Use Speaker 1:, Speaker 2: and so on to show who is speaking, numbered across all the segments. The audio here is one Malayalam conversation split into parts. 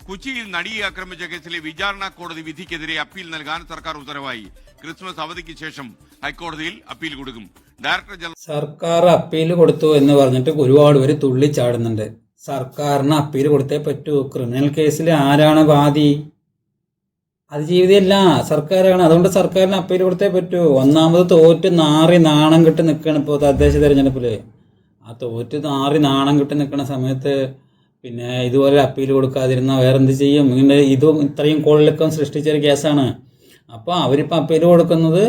Speaker 1: കൊച്ചിയിൽ നടിയെ ആക്രമിച്ച കേസിലെ വിചാരണ കോടതി വിധിക്കെതിരെ അപ്പീൽ നൽകാൻ സർക്കാർ ഉത്തരവായി. ക്രിസ്മസ് അവധിക്ക് ശേഷം ഹൈക്കോടതിയിൽ അപ്പീൽ കൊടുക്കും. ഡയറക്ടർ ജനറൽ
Speaker 2: സർക്കാർ അപ്പീൽ കൊടുത്തു എന്ന് പറഞ്ഞിട്ട് ഒരുപാട് പേര് തുള്ളിച്ചാടുന്നുണ്ട്. സർക്കാരിന് അപ്പീൽ കൊടുത്തേ പറ്റൂ. ക്രിമിനൽ കേസിൽ ആരാണ് വാദി? അതിജീവിതയല്ല, സർക്കാരാണ്. അതുകൊണ്ട് സർക്കാരിന് അപ്പീൽ കൊടുത്തേ പറ്റൂ. ഒന്നാമത് തോറ്റ് നാറി നാണം കെട്ട് നിൽക്കുകയാണ് ഇപ്പോൾ തദ്ദേശ തെരഞ്ഞെടുപ്പിൽ. ആ തോറ്റ് നാറി നാണം കെട്ട് നിൽക്കുന്ന സമയത്ത് പിന്നെ ഇതുപോലെ അപ്പീൽ കൊടുക്കാതിരുന്നാൽ വേറെന്ത് ചെയ്യും? ഇങ്ങനെ ഇതും ഇത്രയും കോളിളക്കം സൃഷ്ടിച്ചൊരു കേസാണ്. അപ്പോൾ അവരിപ്പോൾ അപ്പീൽ കൊടുക്കുന്നത്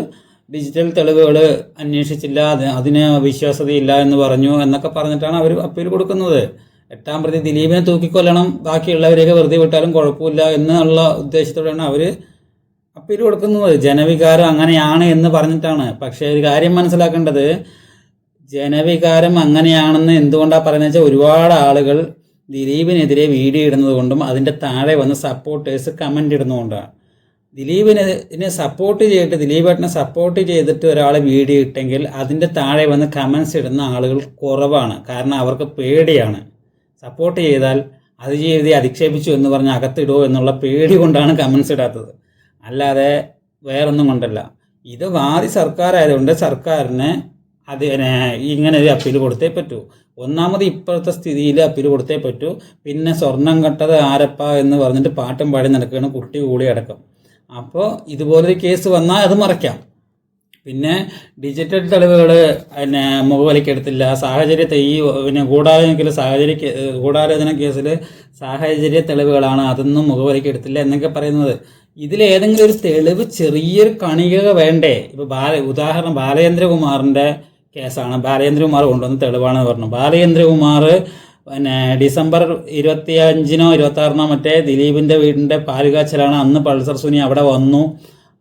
Speaker 2: ഡിജിറ്റൽ തെളിവുകൾ അന്വേഷിച്ചില്ല, അതിന് വിശ്വാസ്യതയില്ല എന്ന് പറഞ്ഞു എന്നൊക്കെ പറഞ്ഞിട്ടാണ് അവർ അപ്പീൽ കൊടുക്കുന്നത്. 8-ാം പ്രതി ദിലീപിനെ തൂക്കിക്കൊല്ലണം, ബാക്കിയുള്ളവരെയൊക്കെ വെറുതെ വിട്ടാലും കുഴപ്പമില്ല എന്നുള്ള ഉദ്ദേശത്തോടെയാണ് അവർ അപ്പീൽ കൊടുക്കുന്നത്. ജനവികാരം അങ്ങനെയാണ് എന്ന് പറഞ്ഞിട്ടാണ്. പക്ഷേ ഒരു കാര്യം മനസ്സിലാക്കേണ്ടത്, ജനവികാരം അങ്ങനെയാണെന്ന് എന്തുകൊണ്ടാണ് പറയുന്നത് വെച്ചാൽ ഒരുപാട് ആളുകൾ ദിലീപിനെതിരെ വീഡിയോ ഇടുന്നത് കൊണ്ടും അതിൻ്റെ താഴെ വന്ന് സപ്പോർട്ടേഴ്സ് കമൻ്റ് ഇടുന്നതുകൊണ്ടാണ്. ദിലീപിനെ സപ്പോർട്ട് ചെയ്തിട്ട് ദിലീപേട്ടനെ സപ്പോർട്ട് ചെയ്തിട്ട് ഒരാൾ വീഡിയോ ഇട്ടെങ്കിൽ അതിൻ്റെ താഴെ വന്ന് കമൻസ് ഇടുന്ന ആളുകൾ കുറവാണ്. കാരണം അവർക്ക് പേടിയാണ്. സപ്പോർട്ട് ചെയ്താൽ അതിജീവിതയെ അധിക്ഷേപിച്ചു എന്ന് പറഞ്ഞ് അകത്തിടുമോ എന്നുള്ള പേടി കൊണ്ടാണ് കമൻസ് ഇടാത്തത്, അല്ലാതെ വേറൊന്നും കൊണ്ടല്ല. ഇത് വാദി സർക്കാരായതുകൊണ്ട് സർക്കാരിന് ഇങ്ങനെ ഒരു അപ്പീൽ കൊടുത്തേ പറ്റൂ. ഒന്നാമത് ഇപ്പോഴത്തെ സ്ഥിതിയിൽ അപ്പീൽ കൊടുത്തേ പറ്റൂ. പിന്നെ സ്വർണം കട്ടത് ആരപ്പ എന്ന് പറഞ്ഞിട്ട് പാട്ടും പാടി നടക്കുകയാണ്, കുട്ടി കൂടി അടക്കം. അപ്പോൾ ഇതുപോലൊരു കേസ് വന്നാൽ അത് മറയ്ക്കാം. പിന്നെ ഡിജിറ്റൽ തെളിവുകൾ മുഖവിലക്കെടുത്തില്ല, സാഹചര്യത്തെ ഈ ഗൂഢാലോചന കേസിൽ സാഹചര്യ തെളിവുകളാണ്, അതൊന്നും മുഖവിലക്കെടുത്തില്ല എന്നൊക്കെ പറയുന്നത്. ഇതിലേതെങ്കിലും ഒരു തെളിവ് ചെറിയൊരു കണിക വേണ്ടേ? ഇപ്പോൾ ഉദാഹരണം ബാലചന്ദ്രകുമാറിൻ്റെ കേസാണ്. ബാലചന്ദ്രകുമാർ കൊണ്ടുവന്ന തെളിവാണെന്ന് പറഞ്ഞു. ബാലചന്ദ്രകുമാർ ഡിസംബർ 25-നോ 26-നോ മറ്റേ ദിലീപിൻ്റെ വീടിൻ്റെ പാലുകാച്ചലാണ്. അന്ന് പൾസർ സുനി അവിടെ വന്നു,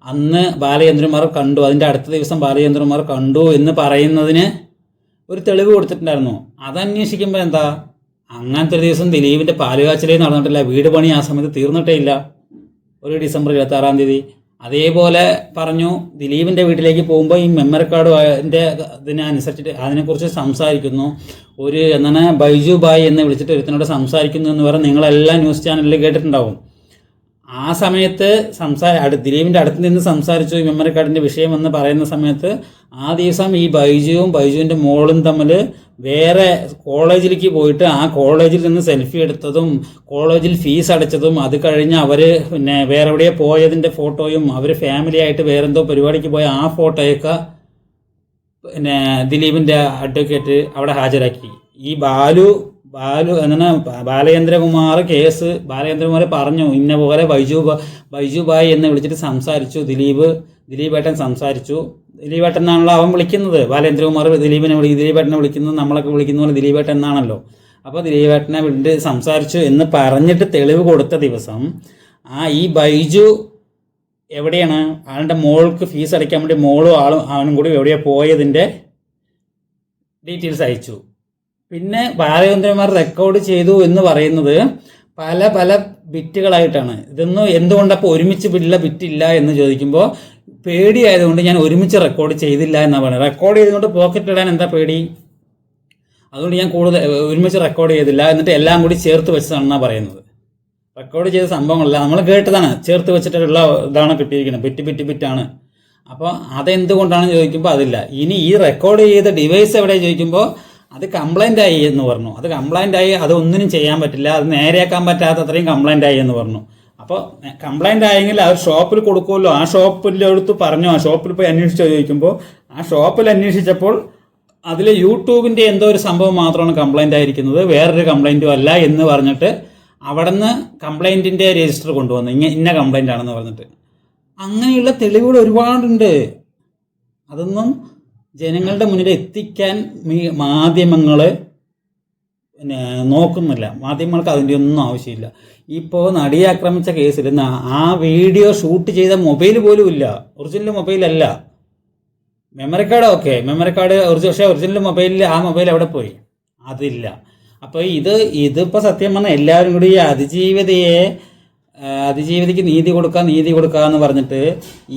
Speaker 2: അന്ന് ബാലചന്ദ്രകുമാർ കണ്ടു, അതിൻ്റെ അടുത്ത ദിവസം ബാലചന്ദ്രകുമാർ കണ്ടു എന്ന് പറയുന്നതിന് ഒരു തെളിവ് കൊടുത്തിട്ടുണ്ടായിരുന്നു. അതന്വേഷിക്കുമ്പോൾ എന്താ, അങ്ങനത്തെ ഒരു ദിവസം ദിലീപിൻ്റെ പാലുകാച്ചലേ നടന്നിട്ടില്ല, വീട് പണി ആ സമയത്ത് തീർന്നിട്ടേ ഇല്ല, ഒരു ഡിസംബർ 26-ാം തീയതി. അതേപോലെ പറഞ്ഞു ദിലീപിൻ്റെ വീട്ടിലേക്ക് പോകുമ്പോൾ ഈ മെമ്മറി കാർഡിൻ്റെ ഇതിനനുസരിച്ചിട്ട് അതിനെക്കുറിച്ച് സംസാരിക്കുന്നു. ഒരു ബൈജു ബായ് എന്ന് വിളിച്ചിട്ട് ഒരുത്തനോട് സംസാരിക്കുന്നു എന്ന് പറഞ്ഞ് നിങ്ങളെല്ലാം ന്യൂസ് ചാനലിൽ കേട്ടിട്ടുണ്ടാവും. ആ സമയത്ത് ദിലീപിൻ്റെ അടുത്ത് നിന്ന് സംസാരിച്ചു ഈ മെമ്മറി കാർഡിൻ്റെ വിഷയം എന്ന് പറയുന്ന സമയത്ത് ആ ദിവസം ഈ ബൈജുവിൻ്റെ മോളും തമ്മിൽ വേറെ കോളേജിലേക്ക് പോയിട്ട് ആ കോളേജിൽ നിന്ന് സെൽഫി എടുത്തതും കോളേജിൽ ഫീസ് അടച്ചതും അത് കഴിഞ്ഞ് അവർ വേറെ എവിടെയോ പോയതിൻ്റെ ഫോട്ടോയും അവർ ഫാമിലി ആയിട്ട് വേറെന്തോ പരിപാടിക്ക് പോയ ആ ഫോട്ടോയൊക്കെ ദിലീപിൻ്റെ അഡ്വക്കേറ്റ് അവിടെ ഹാജരാക്കി. ഈ ബാലചന്ദ്രകുമാർ പറഞ്ഞു ഇന്ന പോലെ ബൈജു ബായ് എന്ന് വിളിച്ചിട്ട് സംസാരിച്ചു, ദിലീപേട്ടൻ സംസാരിച്ചു. ദിലീപേട്ടൻ എന്നാണല്ലോ അവൻ വിളിക്കുന്നത്. ബാലചന്ദ്രകുമാർ ദിലീപേട്ടനെ വിളിക്കുന്നത് നമ്മളൊക്കെ വിളിക്കുന്ന പോലെ ദിലീപേട്ടൻ എന്നാണല്ലോ. അപ്പോൾ ദിലീപേട്ടനെ വിളിച്ച് സംസാരിച്ചു എന്ന് പറഞ്ഞിട്ട് തെളിവ് കൊടുത്ത ദിവസം ഈ ബൈജു എവിടെയാണ്, ആളുടെ മോൾക്ക് ഫീസ് അടയ്ക്കാൻ വേണ്ടി മോളും അവനും കൂടി എവിടെയാണ് പോയതിൻ്റെ ഡീറ്റെയിൽസ് അയച്ചു. പിന്നെ ബാലചന്ദ്രകുമാർ റെക്കോർഡ് ചെയ്തു എന്ന് പറയുന്നത് പല പല ബിറ്റുകളായിട്ടാണ്. ഇതൊന്നും എന്തുകൊണ്ടപ്പോൾ ഒരുമിച്ച് ബിറ്റില്ല എന്ന് ചോദിക്കുമ്പോൾ പേടിയായതുകൊണ്ട് ഞാൻ ഒരുമിച്ച് റെക്കോർഡ് ചെയ്തില്ല എന്നാണ് പറയുന്നത്. റെക്കോർഡ് ചെയ്തുകൊണ്ട് പോക്കറ്റിലിടാൻ എന്താ പേടി? അതുകൊണ്ട് ഞാൻ ഒരുമിച്ച് റെക്കോർഡ് ചെയ്തില്ല, എന്നിട്ട് എല്ലാം കൂടി ചേർത്ത് വെച്ചതാണെന്നാണ് പറയുന്നത്. റെക്കോർഡ് ചെയ്ത സംഭവങ്ങളല്ല, നമ്മൾ കേട്ടതാണ്, ചേർത്ത് വെച്ചിട്ടുള്ള ഇതാണ് കിട്ടിയിരിക്കുന്നത്, ബിറ്റാണ്. അപ്പോൾ അതെന്തുകൊണ്ടാണെന്ന് ചോദിക്കുമ്പോൾ അതില്ല. ഇനി ഈ റെക്കോർഡ് ചെയ്ത ഡിവൈസ് എവിടെ ചോദിക്കുമ്പോൾ അത് കംപ്ലൈൻ്റ് ആയി എന്ന് പറഞ്ഞു. അത് കംപ്ലൈൻ്റ് ആയി, അതൊന്നിനും ചെയ്യാൻ പറ്റില്ല, അത് നേരെയാക്കാൻ പറ്റാത്ത അത്രയും കംപ്ലൈൻ്റ് ആയി എന്ന് പറഞ്ഞു. അപ്പോൾ കംപ്ലൈൻ്റ് ആയെങ്കിൽ അത് ഷോപ്പിൽ കൊടുക്കുമല്ലോ. ആ ഷോപ്പിലെടുത്ത് പറഞ്ഞു, ആ ഷോപ്പിൽ പോയി അന്വേഷിച്ചോ ചോദിക്കുമ്പോൾ ആ ഷോപ്പിൽ അന്വേഷിച്ചപ്പോൾ അതിൽ യൂട്യൂബിൻ്റെ എന്തോ ഒരു സംഭവം മാത്രമാണ് കംപ്ലൈൻ്റ് ആയിരിക്കുന്നത്, വേറൊരു കംപ്ലൈൻറ്റും അല്ല എന്ന് പറഞ്ഞിട്ട് അവിടെ നിന്ന് കംപ്ലൈൻറ്റിൻ്റെ രജിസ്റ്റർ കൊണ്ടുവന്നു, ഇന്ന കംപ്ലൈൻ്റ് ആണെന്ന് പറഞ്ഞിട്ട്. അങ്ങനെയുള്ള തെളിവുകൾ ഒരുപാടുണ്ട്. അതൊന്നും ജനങ്ങളുടെ മുന്നിൽ എത്തിക്കാൻ മാധ്യമങ്ങൾ നോക്കുന്നില്ല. മാധ്യമങ്ങൾക്ക് അതിൻ്റെ ഒന്നും ആവശ്യമില്ല. ഇപ്പോൾ നടിയെ ആക്രമിച്ച കേസിൽ ആ വീഡിയോ ഷൂട്ട് ചെയ്ത മൊബൈൽ പോലും ഇല്ല, ഒറിജിനൽ മൊബൈലല്ല. മെമ്മറി കാർഡ് പക്ഷേ ഒറിജിനൽ മൊബൈലിൽ ആ മൊബൈൽ എവിടെ പോയി? അതില്ല. അപ്പോൾ ഇതിപ്പോൾ സത്യം പറഞ്ഞാൽ എല്ലാവരും കൂടി ഈ അതിജീവിതയെ അതിജീവിതയ്ക്ക് നീതി കൊടുക്കുക എന്ന് പറഞ്ഞിട്ട്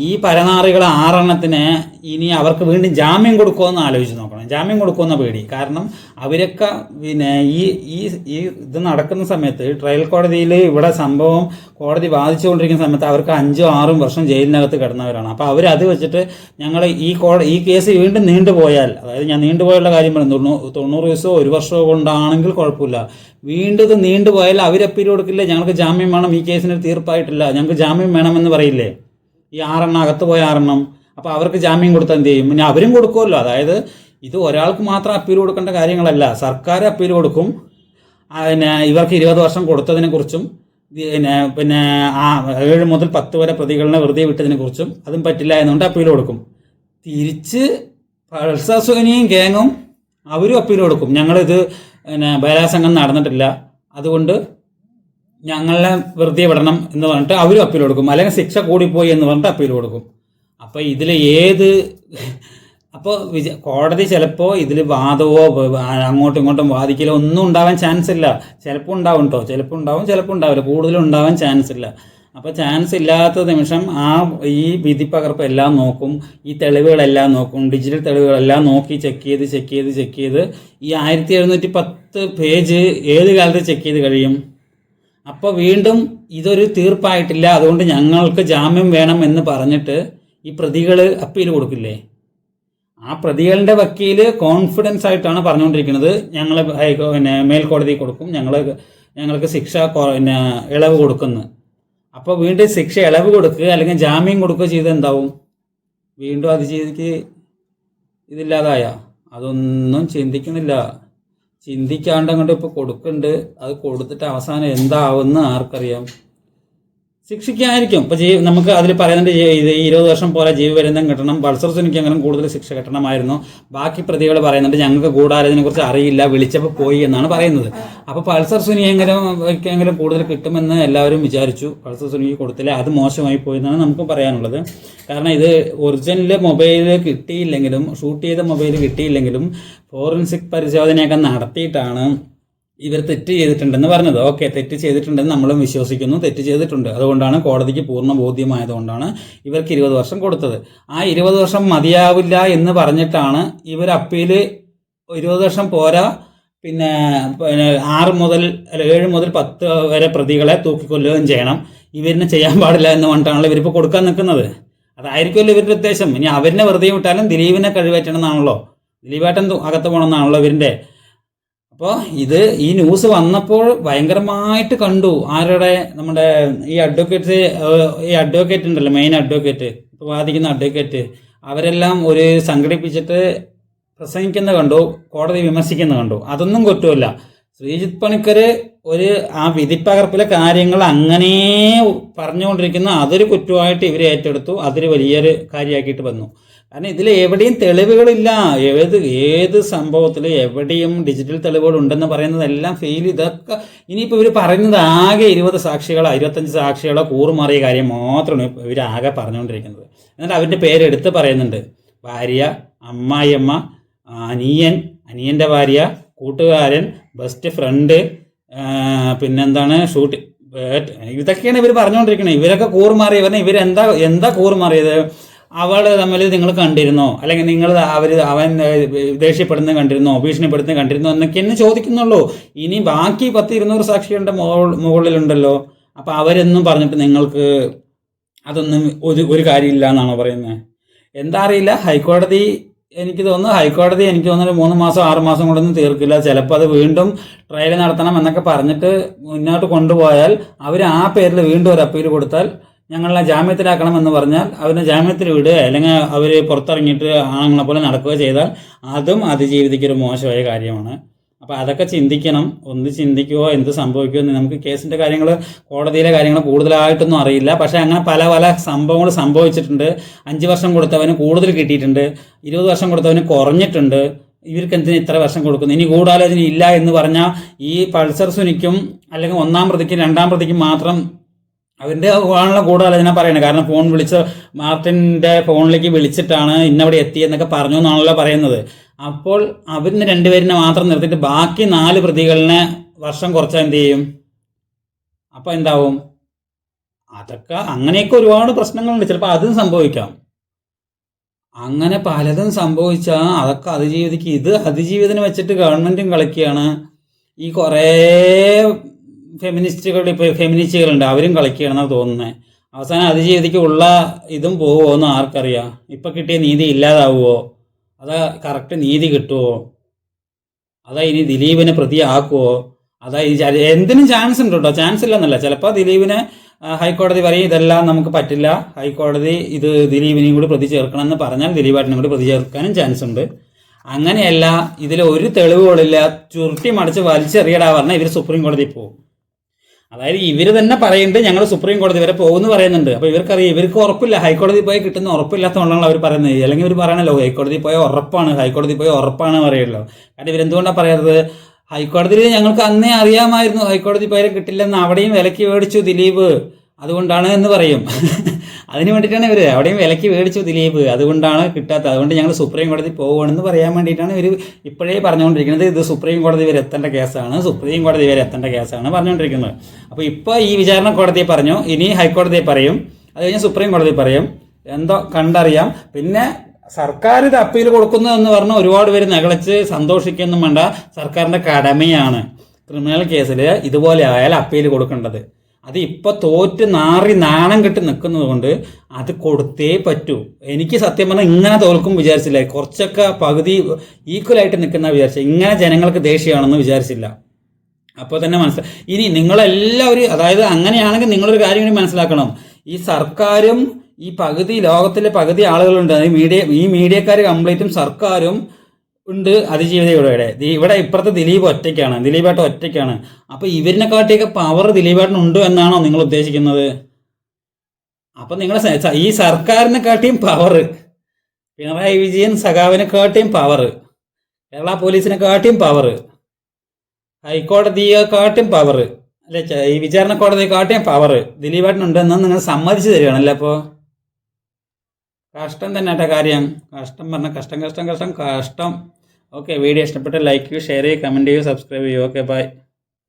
Speaker 2: ഈ പരനാറികൾ 6 ഇനി അവർക്ക് വീണ്ടും ജാമ്യം കൊടുക്കുമോ എന്ന് ആലോചിച്ച് നോക്കണം. ജാമ്യം കൊടുക്കുമെന്ന പേടി. കാരണം അവരൊക്കെ പിന്നെ ഈ ഇത് നടക്കുന്ന സമയത്ത് ട്രയൽ കോടതിയിൽ ഇവിടെ സംഭവം കോടതി ബാധിച്ചുകൊണ്ടിരിക്കുന്ന സമയത്ത് അവർക്ക് 5-6 വർഷം ജയിലിനകത്ത് കിടന്നവരാണ്. അപ്പോൾ അവരത് വെച്ചിട്ട് ഞങ്ങൾ ഈ കേസ് വീണ്ടും നീണ്ടുപോയാൽ, അതായത് ഞാൻ നീണ്ടുപോയുള്ള കാര്യം പറയുന്നു, 90 ദിവസമോ 1 വർഷമോ കൊണ്ടാണെങ്കിൽ കുഴപ്പമില്ല, വീണ്ടും ഇത് നീണ്ടുപോയാൽ അവർ അപ്പീൽ കൊടുക്കില്ലേ, ഞങ്ങൾക്ക് ജാമ്യം വേണം, ഈ കേസിന് തീർപ്പായിട്ടില്ല, ഞങ്ങൾക്ക് ജാമ്യം വേണമെന്ന് പറയില്ലേ ഈ 6 അകത്ത് പോയ 6. അപ്പോൾ അവർക്ക് ജാമ്യം കൊടുത്താൽ എന്ത് ചെയ്യും? പിന്നെ അവരും കൊടുക്കുമല്ലോ. അതായത് ഇത് ഒരാൾക്ക് മാത്രം അപ്പീൽ കൊടുക്കേണ്ട കാര്യങ്ങളല്ല, സർക്കാർ അപ്പീൽ കൊടുക്കും. പിന്നെ ഇവർക്ക് 20 വർഷം കൊടുത്തതിനെക്കുറിച്ചും പിന്നെ 7 മുതൽ 10 വരെ പ്രതികളെ വെറുതെ വിട്ടതിനെക്കുറിച്ചും അതും പറ്റില്ല എന്നുകൊണ്ട് അപ്പീൽ കൊടുക്കും. തിരിച്ച് പൾസർ സുനിയും ഗാങ്ങും അവരും അപ്പീൽ കൊടുക്കും. ഞങ്ങളിത് ബലാത്സംഗം നടന്നിട്ടില്ല, അതുകൊണ്ട് ഞങ്ങളെ വെറുതെ വിടണം എന്ന് പറഞ്ഞിട്ട് അവരും അപ്പീൽ കൊടുക്കും. അല്ലെങ്കിൽ ശിക്ഷ കൂടിപ്പോയി എന്ന് പറഞ്ഞിട്ട് അപ്പീൽ കൊടുക്കും. അപ്പോൾ ഇതിൽ അപ്പോൾ കോടതി ചിലപ്പോൾ ഇതിൽ വാദമോ അങ്ങോട്ടും ഇങ്ങോട്ടും വാദിക്കലോ ഒന്നും ഉണ്ടാവാൻ ചാൻസ് ഇല്ല. ചിലപ്പോൾ ഉണ്ടാവും കേട്ടോ, ചിലപ്പോൾ ഉണ്ടാവും, ചിലപ്പോൾ ഉണ്ടാവില്ല, കൂടുതലും ഉണ്ടാവാൻ ചാൻസ് ഇല്ല. അപ്പോൾ ചാൻസ് ഇല്ലാത്ത നിമിഷം ഈ വിധിപ്പകർപ്പ് എല്ലാം നോക്കും, ഈ തെളിവുകളെല്ലാം നോക്കും, ഡിജിറ്റൽ തെളിവുകളെല്ലാം നോക്കി ചെക്ക് ചെയ്ത് ഈ 1710 പേജ് ഏത് കാലത്ത് ചെക്ക് ചെയ്ത് കഴിയും? അപ്പോൾ വീണ്ടും ഇതൊരു തീർപ്പായിട്ടില്ല, അതുകൊണ്ട് ഞങ്ങൾക്ക് ജാമ്യം വേണം എന്ന് പറഞ്ഞിട്ട് ഈ പ്രതികൾ അപ്പീൽ കൊടുക്കില്ലേ? ആ പ്രതികളുടെ വക്കീൽ കോൺഫിഡൻസ് ആയിട്ടാണ് പറഞ്ഞുകൊണ്ടിരിക്കുന്നത്, ഞങ്ങൾ മേൽക്കോടതി കൊടുക്കും, ഞങ്ങൾക്ക് ശിക്ഷ ഇളവ് കൊടുക്കുന്നു. അപ്പോൾ വീണ്ടും ശിക്ഷ ഇളവ് കൊടുക്കുക അല്ലെങ്കിൽ ജാമ്യം കൊടുക്കുക ചെയ്ത് എന്താവും? വീണ്ടും അതിജീവിതയ്ക്ക് ഇതില്ലാതായ അതൊന്നും ചിന്തിക്കുന്നില്ല. ചിന്തിക്കാണ്ട് അങ്ങോട്ട് ഇപ്പോൾ കൊടുക്കുന്നുണ്ട്. അത് കൊടുത്തിട്ട് അവസാനം എന്താവുമെന്ന് ആർക്കറിയാം? ശിക്ഷിക്കായിരിക്കും. ഇപ്പോൾ നമുക്ക് അതിൽ പറയുന്നുണ്ട്, ഇത് 20 വർഷം പോലെ ജീവപര്യന്തം കിട്ടണം, പൾസർ സുനിക്ക് അങ്ങനെ കൂടുതൽ ശിക്ഷ കിട്ടണമായിരുന്നു. ബാക്കി പ്രതികൾ പറയുന്നുണ്ട് ഞങ്ങൾക്ക് ഗൂഢാലോചനയെ കുറിച്ച് അറിയില്ല, വിളിച്ചപ്പോൾ പോയി എന്നാണ് പറയുന്നത്. അപ്പോൾ പൾസർ സുനി എങ്കിലും കൂടുതൽ കിട്ടുമെന്ന് എല്ലാവരും വിചാരിച്ചു. പൾസർ സുനിക്ക് കൊടുത്തില്ല, അത് മോശമായി പോയി എന്നാണ് നമുക്ക് പറയാനുള്ളത്. കാരണം ഇത് ഒറിജിനൽ മൊബൈൽ കിട്ടിയില്ലെങ്കിലും, ഷൂട്ട് ചെയ്ത മൊബൈൽ കിട്ടിയില്ലെങ്കിലും ഫോറൻസിക് പരിശോധനയൊക്കെ നടത്തിയിട്ടാണ് ഇവർ തെറ്റ് ചെയ്തിട്ടുണ്ടെന്ന് പറഞ്ഞത്. ഓക്കെ, തെറ്റ് ചെയ്തിട്ടുണ്ടെന്ന് നമ്മളും വിശ്വസിക്കുന്നു, തെറ്റ് ചെയ്തിട്ടുണ്ട്. അതുകൊണ്ടാണ് കോടതിക്ക് പൂർണ്ണ ബോധ്യമായതുകൊണ്ടാണ് ഇവർക്ക് 20 വർഷം കൊടുത്തത്. ആ 20 വർഷം മതിയാവില്ല എന്ന് പറഞ്ഞിട്ടാണ് ഇവർ അപ്പീൽ 20 വർഷം പോരാ, പിന്നെ 7 മുതൽ 10 വരെ പ്രതികളെ തൂക്കിക്കൊല്ലുകയും ചെയ്യണം, ഇവരിനെ ചെയ്യാൻ പാടില്ല എന്ന് പറഞ്ഞിട്ടാണല്ലോ ഇവരിപ്പോൾ കൊടുക്കാൻ നിൽക്കുന്നത്. അതായിരിക്കുമല്ലോ ഇവരുടെ ഉദ്ദേശം. ഇനി അവരിനെ വെറുതെ വിട്ടാലും ദിലീപിനെ കഴിവേറ്റണം എന്നാണല്ലോ, ദിലീപേട്ടൻ അകത്ത് പോകണമെന്നാണല്ലോ ഇവരിൻ്റെ. അപ്പോൾ ഈ ന്യൂസ് വന്നപ്പോൾ ഭയങ്കരമായിട്ട് കണ്ടു. നമ്മുടെ ഈ അഡ്വക്കേറ്റ് ഉണ്ടല്ലോ, മെയിൻ അഡ്വക്കേറ്റ്, ഇപ്പോൾ വാദിക്കുന്ന അഡ്വക്കേറ്റ്, അവരെല്ലാം സംഘടിപ്പിച്ചിട്ട് പ്രസംഗിക്കുന്ന കണ്ടു, കോടതി വിമർശിക്കുന്ന കണ്ടു. അതൊന്നും കുറ്റമില്ല. ശ്രീജിത്ത് പണിക്കർ ആ വിധിപ്പകർപ്പിലെ കാര്യങ്ങൾ അങ്ങനെ പറഞ്ഞുകൊണ്ടിരിക്കുന്ന അതൊരു കുറ്റമായിട്ട് ഇവർ ഏറ്റെടുത്തു, അതൊരു വലിയൊരു കാര്യമാക്കിയിട്ട് വന്നു. കാരണം ഇതിൽ എവിടെയും തെളിവുകളില്ല. ഏത് സംഭവത്തിൽ എവിടെയും ഡിജിറ്റൽ തെളിവുകൾ ഉണ്ടെന്ന് പറയുന്നതെല്ലാം ഫെയിൽ. ഇതൊക്കെ ഇനിയിപ്പോൾ ഇവർ പറയുന്നത് ആകെ 20 സാക്ഷികളോ 25 സാക്ഷികളോ കൂറുമാറിയ കാര്യം മാത്രമാണ് ഇവരാകെ പറഞ്ഞുകൊണ്ടിരിക്കുന്നത്. എന്നിട്ട് അവരുടെ പേരെടുത്ത് പറയുന്നുണ്ട്: ഭാര്യ, അമ്മായിയമ്മ, അനിയൻ്റെ ഭാര്യ, കൂട്ടുകാരൻ, ബെസ്റ്റ് ഫ്രണ്ട്, പിന്നെന്താണ് ഇതൊക്കെയാണ് ഇവർ പറഞ്ഞുകൊണ്ടിരിക്കുന്നത്. ഇവരൊക്കെ കൂറുമാറിയവരെ ഇവരെന്താ കൂറുമാറിയത്? അവൾ തമ്മിൽ നിങ്ങൾ കണ്ടിരുന്നോ, അല്ലെങ്കിൽ അവൻ ദേഷ്യപ്പെടുന്നത് കണ്ടിരുന്നോ, ഭീഷണിപ്പെടുത്തുന്നത് കണ്ടിരുന്നോ എന്നൊക്കെയെന്ന് ചോദിക്കുന്നുള്ളൂ. ഇനി ബാക്കി 10-200 സാക്ഷികളുടെ മുകളിലുണ്ടല്ലോ. അപ്പോൾ അവരെന്നും പറഞ്ഞിട്ട് നിങ്ങൾക്ക് അതൊന്നും ഒരു കാര്യമില്ല എന്നാണോ പറയുന്നത്? എന്താ അറിയില്ല. ഹൈക്കോടതി എനിക്ക് തോന്നുന്നു 3 മാസം 6 മാസം കൊണ്ടൊന്നും തീർക്കില്ല. ചിലപ്പോൾ അത് വീണ്ടും ട്രയൽ നടത്തണം എന്നൊക്കെ പറഞ്ഞിട്ട് മുന്നോട്ട് കൊണ്ടുപോയാൽ അവർ ആ പേരിൽ വീണ്ടും ഒരു അപ്പീൽ കൊടുത്താൽ, ഞങ്ങളെ ജാമ്യത്തിലാക്കണം എന്ന് പറഞ്ഞാൽ അവരെ ജാമ്യത്തിൽ വിടുക, അല്ലെങ്കിൽ അവർ പുറത്തിറങ്ങിയിട്ട് ആണുങ്ങളെ പോലെ നടക്കുക ചെയ്താൽ അതും അതിജീവിതയ്ക്ക് ഒരു മോശമായ കാര്യമാണ്. അപ്പോൾ അതൊക്കെ ചിന്തിക്കണം. ഒന്ന് ചിന്തിക്കുമോ എന്ത് സംഭവിക്കുമോ എന്ന്. നമുക്ക് കേസിൻ്റെ കാര്യങ്ങൾ, കോടതിയിലെ കാര്യങ്ങൾ കൂടുതലായിട്ടൊന്നും അറിയില്ല. പക്ഷേ അങ്ങനെ പല സംഭവങ്ങൾ സംഭവിച്ചിട്ടുണ്ട്. 5 വർഷം കൊടുത്തവന് കൂടുതൽ കിട്ടിയിട്ടുണ്ട്, 20 വർഷം കൊടുത്തവന് കുറഞ്ഞിട്ടുണ്ട്. ഇവർക്ക് എന്തിന് ഇത്ര വർഷം കൊടുക്കുന്നു? ഇനി ഗൂഢാലോചന ഇല്ല എന്ന് പറഞ്ഞാൽ ഈ പൾസർ സുനിക്കും അല്ലെങ്കിൽ 1-ാം പ്രതിക്കും 2-ാം പ്രതിക്കും മാത്രം അവരുടെ ആണല്ലോ ഗൂഢാലോചന പറയണത്. കാരണം ഫോൺ വിളിച്ച് മാർട്ടിൻ്റെ ഫോണിലേക്ക് വിളിച്ചിട്ടാണ് ഇന്നവിടെ എത്തിയെന്നൊക്കെ പറഞ്ഞു എന്നാണല്ലോ പറയുന്നത്. അപ്പോൾ അവരിന് 2 പേരിനെ മാത്രം നിർത്തിയിട്ട് ബാക്കി 4 പ്രതികളിനെ വർഷം കുറച്ചാൽ എന്ത് ചെയ്യും? അപ്പോൾ എന്താവും? അതൊക്കെ അങ്ങനെയൊക്കെ ഒരുപാട് പ്രശ്നങ്ങളുണ്ട്. ചിലപ്പോൾ അതും സംഭവിക്കാം. അങ്ങനെ പലതും സംഭവിച്ചാൽ അതൊക്കെ അതിജീവിതയ്ക്ക് ഇത് അതിജീവിതനെ വെച്ചിട്ട് ഗവൺമെൻറ്റും കളിക്കുകയാണ്. ഈ കുറേ ഫെമിനിസ്റ്റുകളുണ്ട്, അവരും കളിക്കുകയാണെന്നാണ് തോന്നുന്നത്. അവസാനം അതിജീവിതയ്ക്ക് ഉള്ള ഇതും പോവുമോയെന്ന് ആർക്കറിയാം. ഇപ്പം കിട്ടിയ നീതി ഇല്ലാതാവുമോ, അതാ കറക്റ്റ് നീതി കിട്ടുമോ, അതാ ഇനി ദിലീപിനെ പ്രതിയാക്കുമോ, അതാ എന്തിനും ചാൻസ് ഉണ്ട് കേട്ടോ. ചാൻസ് ഇല്ലെന്നല്ല, ചിലപ്പോൾ ദിലീപിനെ ഹൈക്കോടതി പറയും ഇതെല്ലാം നമുക്ക് പറ്റില്ല, ഹൈക്കോടതി ഇത് ദിലീപിനെയും കൂടി പ്രതി ചേർക്കണമെന്ന് പറഞ്ഞാൽ ദിലീപേട്ടനും കൂടി പ്രതി ചേർക്കാനും ചാൻസ് ഉണ്ട്. അങ്ങനെയല്ല, ഇതിൽ ഒരു തെളിവുകളില്ല, ചുരുട്ടി മടിച്ച് വലിച്ചെറിയടാ പറഞ്ഞാൽ ഇവർ സുപ്രീം കോടതിയിൽ പോകും. അതായത് ഇവർ തന്നെ പറയുന്നുണ്ട് ഞങ്ങൾ സുപ്രീം കോടതി വരെ പോകുമെന്ന് പറയുന്നുണ്ട്. അപ്പോൾ ഇവർക്കറിയാം, ഇവർക്ക് ഉറപ്പില്ല, ഹൈക്കോടതി പോയി കിട്ടുന്ന ഉറപ്പില്ലാത്തതുകൊണ്ടാണ് അവർ പറയുന്നത്. അല്ലെങ്കിൽ ഇവർ പറയണല്ലോ ഹൈക്കോടതി പോയ ഉറപ്പാണ്, ഹൈക്കോടതി പോയ ഉറപ്പാണ് പറയുമല്ലോ. കാരണം ഇവരെന്തുകൊണ്ടാണ് പറയുന്നത്, ഹൈക്കോടതിയിൽ ഞങ്ങൾക്ക് അന്നേ അറിയാമായിരുന്നു ഹൈക്കോടതി പോയാൽ കിട്ടില്ലെന്ന്, അവിടെയും വിലയ്ക്ക് മേടിച്ചു ദിലീപ്, അതുകൊണ്ടാണ് എന്ന് പറയും. അതിന് വേണ്ടിയിട്ടാണ് ഇവർ അവിടെയും വിലയ്ക്ക് മേടിച്ചു ദിലീപ്, അതുകൊണ്ടാണ് കിട്ടാത്തത്, അതുകൊണ്ട് ഞങ്ങൾ സുപ്രീം കോടതി പോകുകയാണെന്ന് പറയാൻ വേണ്ടിയിട്ടാണ് ഇവർ ഇപ്പോഴേ പറഞ്ഞുകൊണ്ടിരിക്കുന്നത്. ഇത് സുപ്രീം കോടതി വരെ എത്തേണ്ട കേസാണ്, സുപ്രീം കോടതി വരെ എത്തേണ്ട കേസാണ് പറഞ്ഞുകൊണ്ടിരിക്കുന്നത്. അപ്പോൾ ഇപ്പോൾ ഈ വിചാരണ കോടതിയെ പറഞ്ഞു, ഇനി ഹൈക്കോടതിയെ പറയും, അത് കഴിഞ്ഞ് സുപ്രീം കോടതി പറയും, എന്തോ കണ്ടറിയാം. പിന്നെ സർക്കാർ ഇത് അപ്പീൽ കൊടുക്കുന്നു എന്ന് പറഞ്ഞ് ഒരുപാട് പേര് നകളിച്ച് സന്തോഷിക്കൊന്നും വേണ്ട. സർക്കാരിൻ്റെ കടമയാണ് ക്രിമിനൽ കേസിൽ ഇതുപോലെ ആയാൽ അപ്പീൽ കൊടുക്കേണ്ടത്. അത് ഇപ്പോൾ തോറ്റ് നാറി നാണം കെട്ടി നിൽക്കുന്നത് കൊണ്ട് അത് കൊടുത്തേ പറ്റൂ. എനിക്ക് സത്യം പറഞ്ഞാൽ ഇങ്ങനെ തോൽക്കും വിചാരിച്ചില്ല, കുറച്ചൊക്കെ പകുതി ഈക്വലായിട്ട് നിൽക്കുന്ന വിചാരിച്ച, ഇങ്ങനെ ജനങ്ങൾക്ക് ദേഷ്യമാണെന്ന് വിചാരിച്ചില്ല. അപ്പോൾ തന്നെ മനസ്സിലായി. ഇനി നിങ്ങളെല്ലാവരും, അതായത് അങ്ങനെയാണെങ്കിൽ നിങ്ങളൊരു കാര്യം കൂടി മനസ്സിലാക്കണം, ഈ സർക്കാരും ഈ പകുതി ലോകത്തിലെ പകുതി ആളുകളുണ്ട്, ഈ മീഡിയക്കാർ കംപ്ലീറ്റും സർക്കാരും ഉണ്ട് അതിജീവിതയുടെ. ഇവിടെ ഇപ്പുറത്തെ ദിലീപ് ഒറ്റയ്ക്കാണ്, ദിലീപേട്ടൻ ഒറ്റയ്ക്കാണ്. അപ്പോൾ ഇവരിനെ കാട്ടിയൊക്കെ പവർ ദിലീപേട്ടനുണ്ട് എന്നാണോ നിങ്ങൾ ഉദ്ദേശിക്കുന്നത്? അപ്പം നിങ്ങൾ ഈ സർക്കാരിനെ കാട്ടിയും പവർ, പിണറായി വിജയൻ സഖാവിനെ കാട്ടിയും പവർ, കേരള പോലീസിനെ കാട്ടിയും പവർ, ഹൈക്കോടതിയെ കാട്ടിയും പവർ, അല്ലെ ഈ വിചാരണ കോടതിയെ കാട്ടിയും പവർ ദിലീപേട്ടനുണ്ടെന്ന് നിങ്ങൾ സമ്മതിച്ചു തരികയാണല്ലേ? അപ്പോൾ കഷ്ടം തന്നെ കേട്ടോ കാര്യം. കഷ്ടം പറഞ്ഞാൽ കഷ്ടം കഷ്ടം കഷ്ടം കഷ്ടം. ഓക്കെ, വീഡിയോ ഇഷ്ടപ്പെട്ട ലൈക്ക് ചെയ്യൂ, ഷെയർ ചെയ്യൂ, കമൻറ്റ് ചെയ്യൂ, സബ്സ്ക്രൈബ് ചെയ്യൂ. Okay, by.